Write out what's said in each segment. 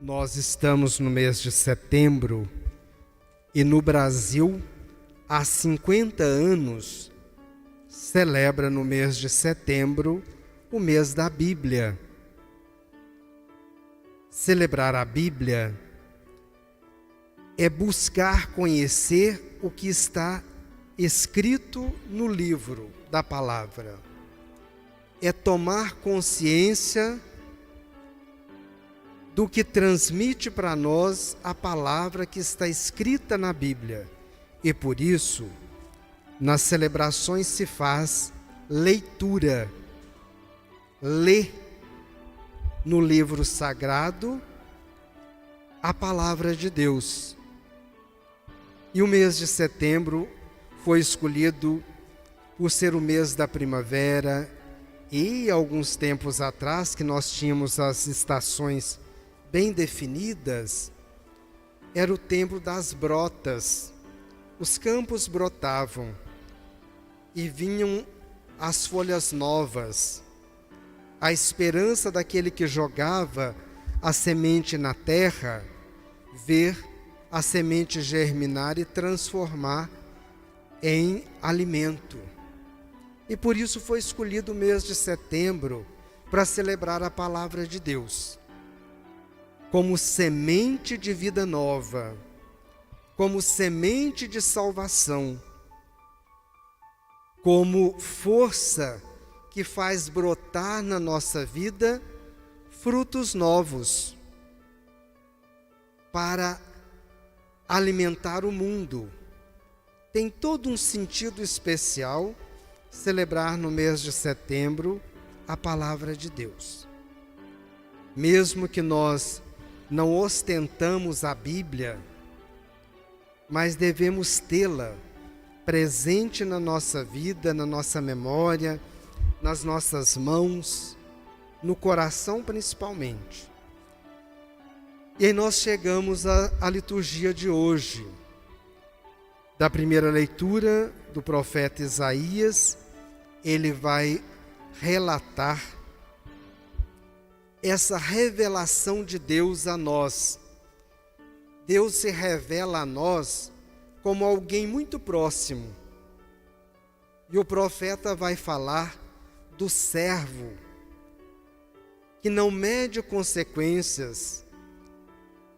Nós estamos no mês de setembro e no Brasil, há 50 anos, celebra no mês de setembro o mês da Bíblia. Celebrar a Bíblia é buscar conhecer o que está escrito no livro da palavra. É tomar consciência do que transmite para nós a palavra que está escrita na Bíblia. E por isso, nas celebrações se faz leitura. Lê no livro sagrado a palavra de Deus. E o mês de setembro foi escolhido por ser o mês da primavera e alguns tempos atrás, que nós tínhamos as estações bem definidas, era o tempo das brotas. Os campos brotavam e vinham as folhas novas. A esperança daquele que jogava a semente na terra, ver a semente germinar e transformar em alimento. E por isso foi escolhido o mês de setembro para celebrar a palavra de Deus como semente de vida nova, como semente de salvação, como força que faz brotar na nossa vida frutos novos para alimentar o mundo. Tem todo um sentido especial celebrar no mês de setembro a palavra de Deus. Mesmo que nós não ostentamos a Bíblia, mas devemos tê-la presente na nossa vida, na nossa memória, nas nossas mãos, no coração principalmente. E aí nós chegamos à liturgia de hoje, da primeira leitura do profeta Isaías. Ele vai relatar essa revelação de Deus a nós. Deus se revela a nós como alguém muito próximo. E o profeta vai falar do servo que não mede consequências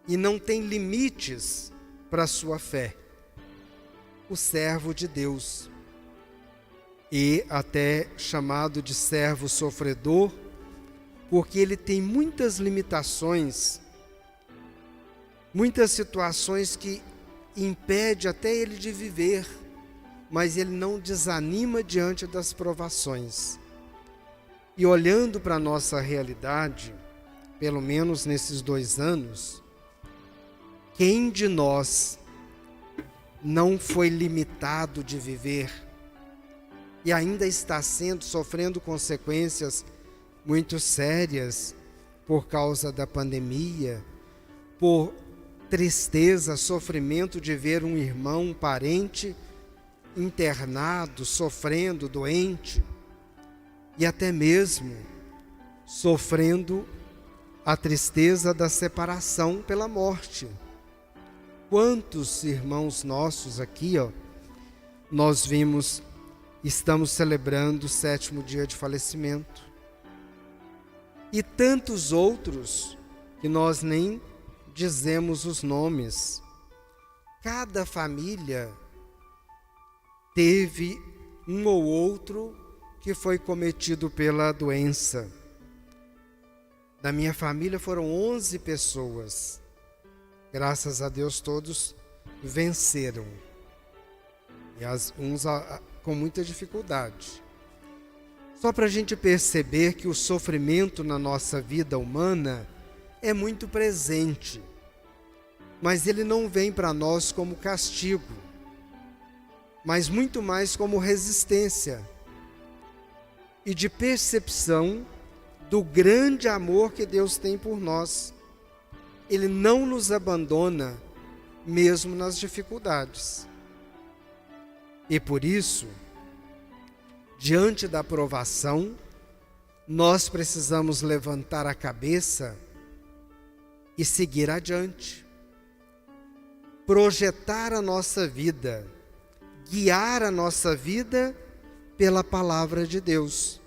e não tem limites para a sua fé. O servo de Deus. E até chamado de servo sofredor, porque ele tem muitas limitações, muitas situações que impedem até ele de viver, mas ele não desanima diante das provações. E olhando para a nossa realidade, pelo menos nesses 2 anos, quem de nós não foi limitado de viver e ainda está sofrendo consequências muito sérias por causa da pandemia, por tristeza, sofrimento de ver um irmão, um parente internado, sofrendo, doente, e até mesmo sofrendo a tristeza da separação pela morte. Quantos irmãos nossos aqui, nós vimos, estamos celebrando o 7º dia de falecimento. E tantos outros que nós nem dizemos os nomes. Cada família teve um ou outro que foi cometido pela doença. Da minha família foram 11 pessoas. Graças a Deus todos venceram. E uns com muita dificuldade. Só para a gente perceber que o sofrimento na nossa vida humana é muito presente, mas ele não vem para nós como castigo, mas muito mais como resistência e de percepção do grande amor que Deus tem por nós. Ele não nos abandona mesmo nas dificuldades. E por isso, diante da provação, nós precisamos levantar a cabeça e seguir adiante. Projetar a nossa vida, guiar a nossa vida pela palavra de Deus,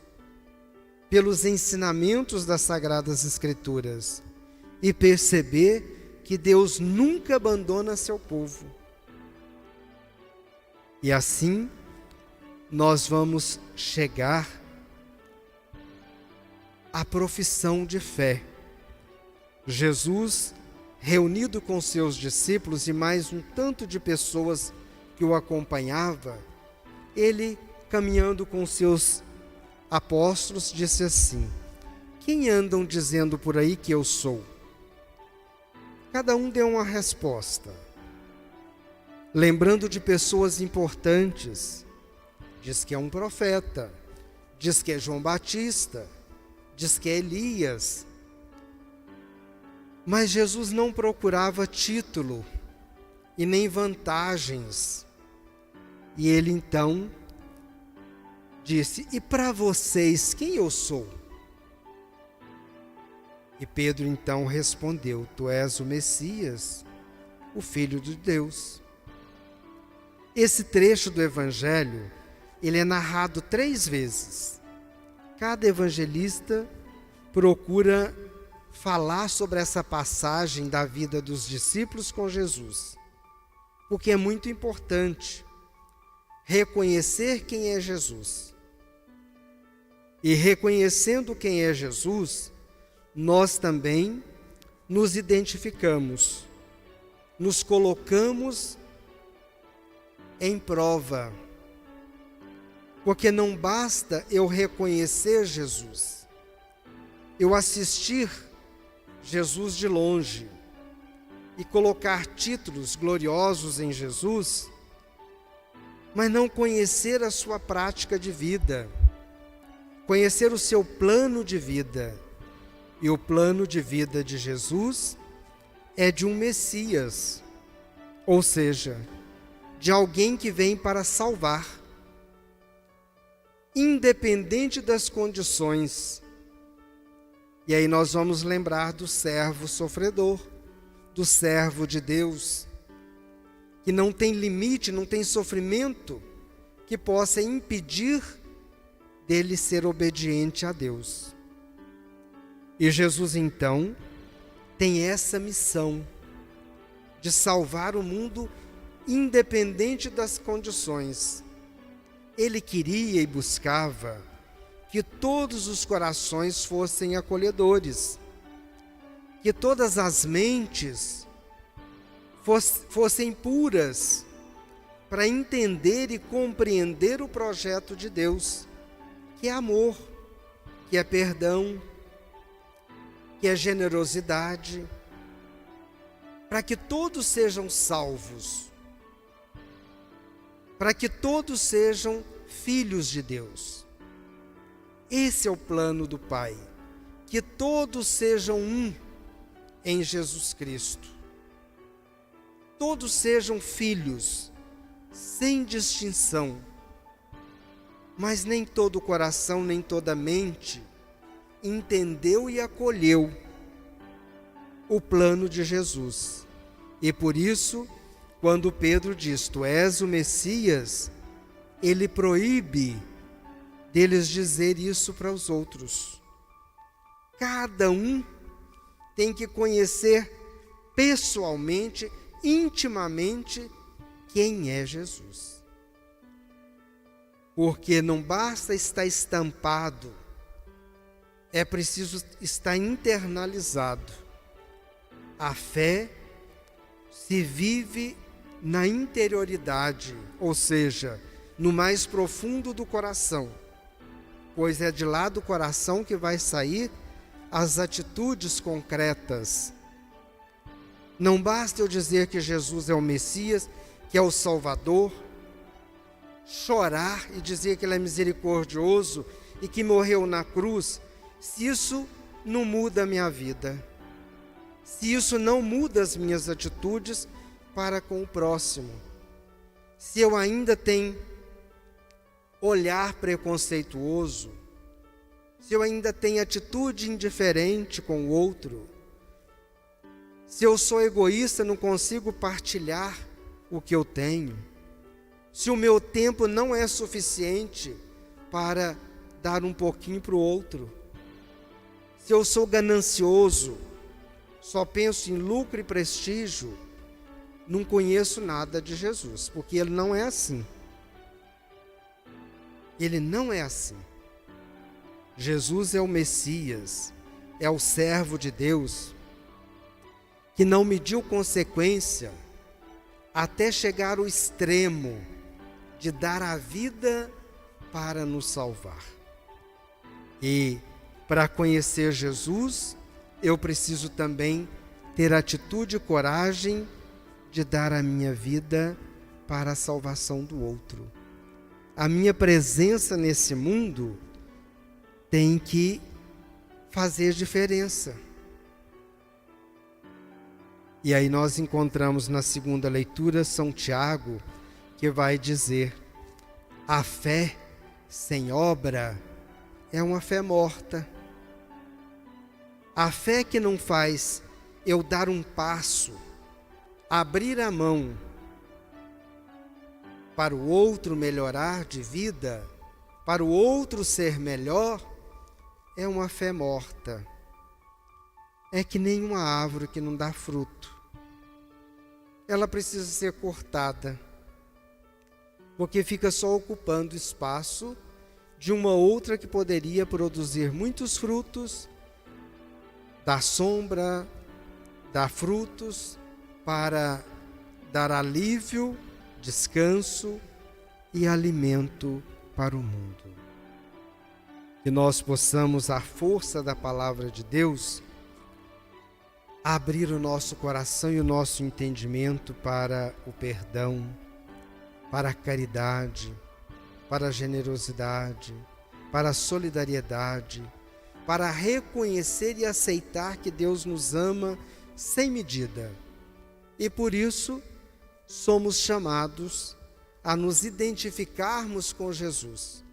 pelos ensinamentos das Sagradas Escrituras, e perceber que Deus nunca abandona seu povo. E assim nós vamos chegar à profissão de fé. Jesus, reunido com seus discípulos e mais um tanto de pessoas que o acompanhava, ele, caminhando com seus apóstolos, disse assim: quem andam dizendo por aí que eu sou? Cada um deu uma resposta, lembrando de pessoas importantes. Diz que é um profeta, diz que é João Batista, diz que é Elias. Mas Jesus não procurava título e nem vantagens. E ele então disse: e para vocês, quem eu sou? E Pedro então respondeu: tu és o Messias, o Filho de Deus. Esse trecho do Evangelho, ele é narrado 3 vezes. Cada evangelista procura falar sobre essa passagem da vida dos discípulos com Jesus, porque é muito importante reconhecer quem é Jesus. E reconhecendo quem é Jesus, nós também nos identificamos, nos colocamos em prova, porque não basta eu reconhecer Jesus, eu assistir Jesus de longe e colocar títulos gloriosos em Jesus, mas não conhecer a sua prática de vida, conhecer o seu plano de vida. E o plano de vida de Jesus é de um Messias, ou seja, de alguém que vem para salvar, independente das condições. E aí nós vamos lembrar do servo sofredor, do servo de Deus, que não tem limite, não tem sofrimento que possa impedir dele ser obediente a Deus. E Jesus então tem essa missão de salvar o mundo independente das condições. Ele queria e buscava que todos os corações fossem acolhedores, que todas as mentes fossem puras para entender e compreender o projeto de Deus, que é amor, que é perdão, que é generosidade, para que todos sejam salvos, para que todos sejam filhos de Deus. Esse é o plano do Pai, que todos sejam um em Jesus Cristo. Todos sejam filhos, sem distinção. Mas nem todo coração, nem toda mente entendeu e acolheu o plano de Jesus. E por isso, quando Pedro diz: tu és o Messias, ele proíbe deles dizer isso para os outros. Cada um tem que conhecer pessoalmente, intimamente, quem é Jesus. Porque não basta estar estampado, é preciso estar internalizado. A fé se vive na interioridade, ou seja, no mais profundo do coração, pois é de lá do coração que vai sair as atitudes concretas. Não basta eu dizer que Jesus é o Messias, que é o Salvador, chorar e dizer que Ele é misericordioso e que morreu na cruz, se isso não muda a minha vida, se isso não muda as minhas atitudes para com o próximo, se eu ainda tenho olhar preconceituoso, se eu ainda tenho atitude indiferente com o outro, Se eu sou egoísta, não consigo partilhar o que eu tenho. Se o meu tempo não é suficiente para dar um pouquinho para o outro. Se eu sou ganancioso, só penso em lucro e prestígio, não conheço nada de Jesus, porque ele não é assim. Ele não é assim. Jesus é o Messias, é o servo de Deus, que não mediu consequência até chegar ao extremo de dar a vida para nos salvar. E para conhecer Jesus, eu preciso também ter atitude e coragem de dar a minha vida para a salvação do outro. A minha presença nesse mundo tem que fazer diferença. E aí nós encontramos na segunda leitura São Tiago, que vai dizer: a fé sem obra é uma fé morta. A fé que não faz eu dar um passo, abrir a mão para o outro melhorar de vida, para o outro ser melhor, é uma fé morta. É que nem uma árvore que não dá fruto. Ela precisa ser cortada, porque fica só ocupando espaço de uma outra que poderia produzir muitos frutos, dar sombra, dar frutos, para dar alívio, descanso e alimento para o mundo. Que nós possamos, à força da palavra de Deus, abrir o nosso coração e o nosso entendimento para o perdão, para a caridade, para a generosidade, para a solidariedade, para reconhecer e aceitar que Deus nos ama sem medida. E por isso somos chamados a nos identificarmos com Jesus,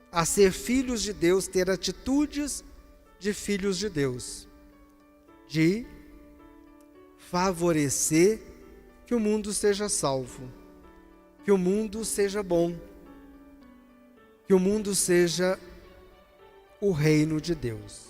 a ser filhos de Deus, ter atitudes de filhos de Deus, de favorecer que o mundo seja salvo, que o mundo seja bom, que o mundo seja o reino de Deus.